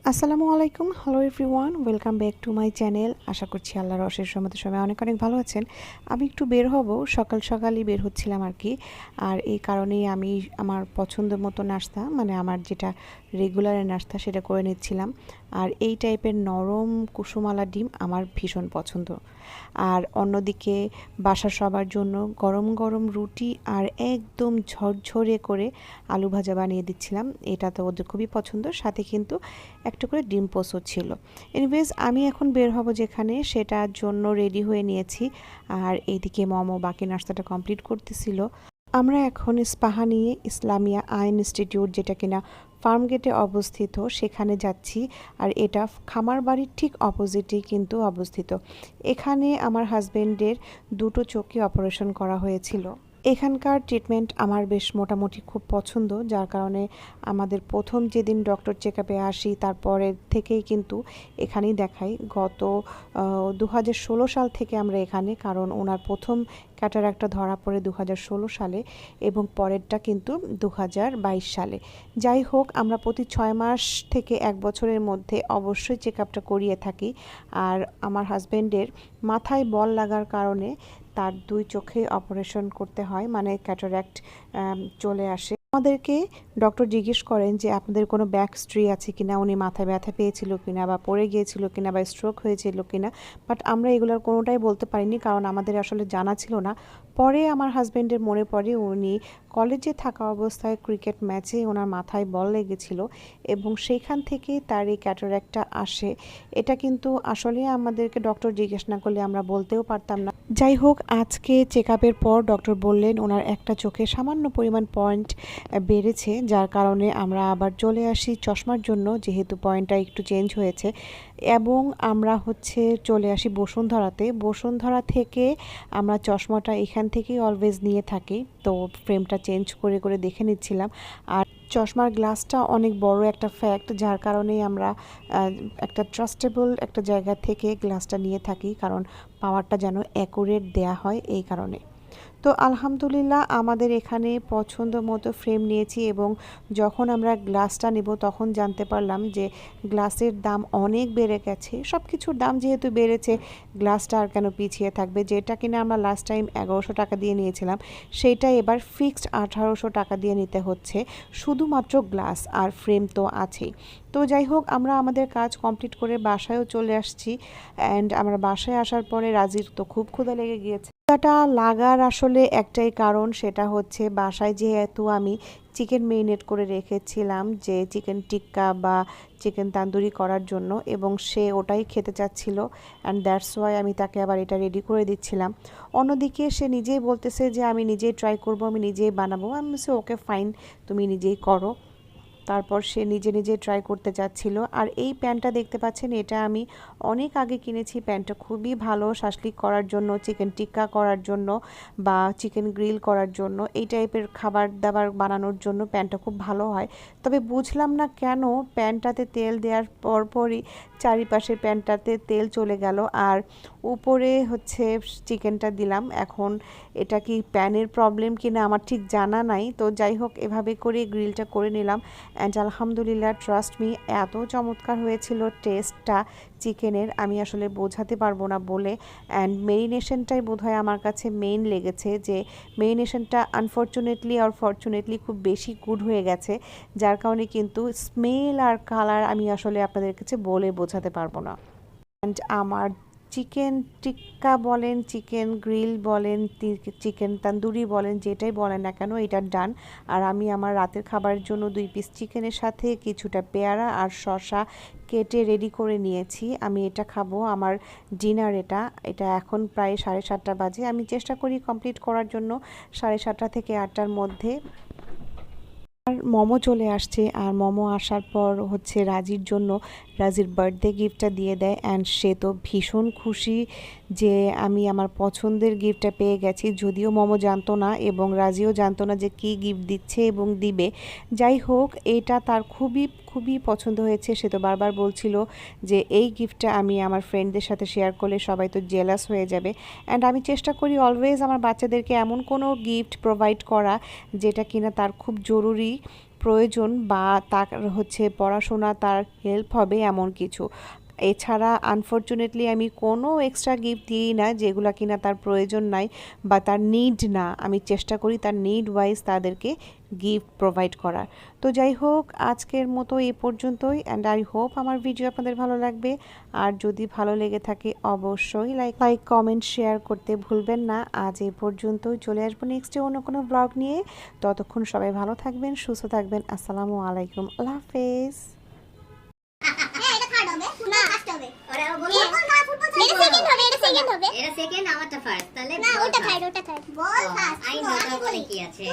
আসসালামু আলাইকুম, hello everyone, welcome back to my channel. আশা করছি আল্লাহর অশেষ রহমতে সবাই অনেক অনেক ভালো আছেন। আমি একটু বের হব, সকাল সকালই বের হচ্ছিলাম আর কি। আর এই কারণেই আমি আমার পছন্দ মতো নাস্তা, মানে আমার যেটা রেগুলারের নাস্তা সেটা করে নিচ্ছিলাম। আর এই টাইপের নরম কুসুমালা ডিম আমার ভীষণ পছন্দ। আর অন্যদিকে বাসার সবার জন্য গরম গরম রুটি আর একদম ঝরঝরে করে আলু ভাজা বানিয়ে দিচ্ছিলাম। এটা তো ওদের খুবই পছন্দ, সাথে কিন্তু একটা করে ডিম পোস্টও ছিল। এনিওয়েজ আমি এখন বের হব যেখানে, সেটার জন্য রেডি হয়ে নিয়েছি। আর এইদিকে মমো বাকি নাস্তাটা কমপ্লিট করতেছিল। আমরা এখন ইস্পাহানিয়ে ইসলামিয়া আইন ইনস্টিটিউট, যেটা কিনা ফার্মগেটে অবস্থিত, সেখানে যাচ্ছি। আর এটা খামার বাড়ির ঠিক অপোজিটেই কিন্তু অবস্থিত। এখানে আমার হাজবেন্ডের দুটো চোখে অপারেশন করা হয়েছিল। এখানকার ট্রিটমেন্ট আমার বেশ মোটামুটি খুব পছন্দ, যার কারণে আমাদের প্রথম যেদিন ডক্টর চেক আপে আসি তারপরের থেকেই কিন্তু এখানেই দেখাই। গত 2016 সাল থেকে আমরা এখানে, কারণ ওনার প্রথম ক্যাটারাক্টটা ধরা পড়ে 2016 সালে এবং পরেরটা কিন্তু 2022 সালে। যাই হোক, আমরা প্রতি 6 মাস থেকে 1 বছরের মধ্যে অবশ্যই চেক আপটা করিয়ে থাকি। আর আমার হাজবেন্ডের মাথায় বল লাগার কারণে তার দুই চোখে অপারেশন করতে হয়, মানে ক্যাটারাক্ট চলে আসে। আমাদেরকে ডক্টর জিজ্ঞেস করেন যে আপনাদের কোনো ব্যাক হিস্ট্রি আছে কিনা, উনি মাথায় ব্যথা পেয়েছিল কিনা, বা পড়ে গিয়েছিল কিনা, বা স্ট্রোক হয়েছিল কিনা। বাট আমরা এগুলোর কোনোটাই বলতে পারিনি, কারণ আমাদের আসলে জানা ছিল না। পরে আমার হাজবেন্ডের মনে পড়ে উনি কলেজে থাকা অবস্থায় ক্রিকেট ম্যাচে ওনার মাথায় বল লেগেছিল এবং সেইখান থেকেই তার এই ক্যাটারাক্টটা আসে। এটা কিন্তু আসলে আমাদেরকে ডক্টর জিজ্ঞেস না করলে আমরা বলতেও পারতাম না। যাই হোক, আজকে চেক আপের পর ডক্টর বললেন ওনার একটা চোখে সামান্য পরিমাণ পয়েন্ট বেড়েছে, যার কারণে আমরা আবার চলে আসি চশমার জন্য, যেহেতু পয়েন্টটা একটু চেঞ্জ হয়েছে। এবং আমরা চলে আসি বসুন্ধরাতে। বসুন্ধরা থেকে আমরা চশমাটা এখান থেকেই অলওয়েজ নিয়ে থাকি, তো ফ্রেমটা চেঞ্জ করে করে দেখে নিচ্ছিলাম। আর চশমার গ্লাসটা অনেক বড় একটা ফ্যাক্ট, যার কারণেই আমরা একটা ট্রাস্টেবল একটা জায়গা থেকে গ্লাসটা নিয়ে থাকি, কারণ পাওয়ারটা যেন অ্যাকুরেট দেয়া হয় এই কারণে। তো আলহামদুলিল্লাহ আমাদের এখানে পছন্দ মতো ফ্রেম নিয়েছি এবং যখন আমরা গ্লাসটা নেব তখন জানতে পারলাম যে গ্লাসের দাম অনেক বেড়ে গেছে। সব কিছুর দাম যেহেতু বেড়েছে, গ্লাসটা আর কেন পিছিয়ে থাকবে। যেটা কিনা আমরা লাস্ট টাইম 1100 টাকা দিয়ে নিয়েছিলাম, সেইটা এবার ফিক্সড 1800 টাকা দিয়ে নিতে হচ্ছে, শুধুমাত্র গ্লাস, আর ফ্রেম তো আছেই। তো যাই হোক, আমরা আমাদের কাজ কমপ্লিট করে বাসায়ও চলে আসছি। অ্যান্ড আমরা বাসায় আসার পরে রাজির তো খুব ক্ষুধা লেগে গিয়েছে। ক্ষুধাটা লাগার আসলে একটাই কারণ, সেটা হচ্ছে বাসায় যেহেতু আমি চিকেন মেরিনেট করে রেখেছিলাম, যে চিকেন টিক্কা বা চিকেন তান্দুরি করার জন্য, এবং সে ওটাই খেতে চাচ্ছিল। অ্যান্ড দ্যাটস ওয়াই আমি তাকে আবার এটা রেডি করে দিচ্ছিলাম। অন্যদিকে সে নিজেই বলতেছে যে আমি নিজেই ট্রাই করব, আমি নিজেই বানাবো। আমি বলছি ওকে ফাইন, তুমি নিজেই করো। তারপর সে নিজে নিজে ট্রাই করতে চাচ্ছিল। আর এই প্যানটা দেখতে পাচ্ছেন, এটা আমি অনেক আগে কিনেছি। প্যানটা খুবই ভালো শাসলিক করার জন্য, চিকেন টিক্কা করার জন্য, বা চিকেন গ্রিল করার জন্য, এই টাইপের খাবার দাবার বানানোর জন্য প্যানটা খুব ভালো হয়। তবে বুঝলাম না কেন প্যানটাতে তেল দেওয়ার পরপরই চারিপাশে প্যানটাতে তেল চলে গেল, আর উপরে চিকেনটা দিলাম। এখন এটা কি প্যানের প্রবলেম কিনা আমার ঠিক জানা নাই। তো যাই হোক, এভাবে করে গ্রিলটা করে নিলাম। অ্যান্ড আলহামদুলিল্লাহ, ট্রাস্ট মি, এত চমৎকার হয়েছিল টেস্টটা চিকেনের, আমি আসলে বোঝাতে পারবো না বলে। অ্যান্ড মেরিনেশনটাই বোধহয় আমার কাছে মেইন লেগেছে, যে মেরিনেশনটা আনফর্চুনেটলি আর ফর্চুনেটলি খুব বেশি গুড হয়ে গেছে, যার কারণে কিন্তু স্মেল আর কালার আমি আসলে আপনাদের কাছে বলে বোঝাতে পারবো না। অ্যান্ড আমার চিকেন টিক্কা বলেন, চিকেন গ্রিল বলেন, চিকেন তান্দুরি বলেন, যেটাই বলেন না কেন, এটা ডান। আর আমি আমার রাতের খাবারের জন্য 2 পিস চিকেনের সাথে কিছুটা পেয়ারা আর শসা কেটে রেডি করে নিয়েছি। আমি এটা খাবো, আমার ডিনার এটা। এটা এখন প্রায় 7:30 বাজে। আমি চেষ্টা করি কমপ্লিট করার জন্য 7:30 থেকে 8টার মধ্যে। আর মোমো চলে আসছে, আর মোমো আসার পর রাজির জন্য রাজির বার্থডে গিফটটা দিয়ে দেয়। অ্যান্ড সে তো ভীষণ খুশি যে আমি আমার পছন্দের গিফটটা পেয়ে গেছি, যদিও মোমো জানতো না এবং রাজিও জানতো না যে কী গিফট দিচ্ছে এবং দিবে। যাই হোক, এটা তার খুবই খুবই পছন্দ হয়েছে। সে তো বারবার বলছিল যে এই গিফটটা আমি আমার ফ্রেন্ডদের সাথে শেয়ার করলে সবাই তো জেলাস হয়ে যাবে। অ্যান্ড আমি চেষ্টা করি অলওয়েজ আমার বাচ্চাদেরকে এমন কোনো গিফট প্রোভাইড করা যেটা কিনা তার খুব জরুরি প্রয়োজন বা তার হচ্ছে পড়াশোনা তার হেল্প হবে এমন কিছু। এছাড়া আনফরচুনেটলি আমি কোনো এক্সট্রা গিফট দিই না যেগুলো কিনা তার প্রয়োজন নাই বা তার নিড না। আমি চেষ্টা করি তার নিড ওয়াইজ তাদেরকে গিফট প্রোভাইড করার। তো যাই হোক, আজকের মতো এ পর্যন্তই, অ্যান্ড আই হোপ আমার ভিডিও আপনাদের ভালো লাগবে। আর যদি ভালো লেগে থাকে অবশ্যই লাইক কমেন্ট শেয়ার করতে ভুলবেন না। আজ এই পর্যন্তই, চলে আসবো নেক্সটে অন্য কোনো ব্লগ নিয়ে। ততক্ষণ সবাই ভালো থাকবেন, সুস্থ থাকবেন। আসসালামু আলাইকুম, আল্লাহ হাফেজ। এটা সেকেন্ড আমারটা ফার্স্ট তাহলে না ওটা third ball first I know বলে কি আছে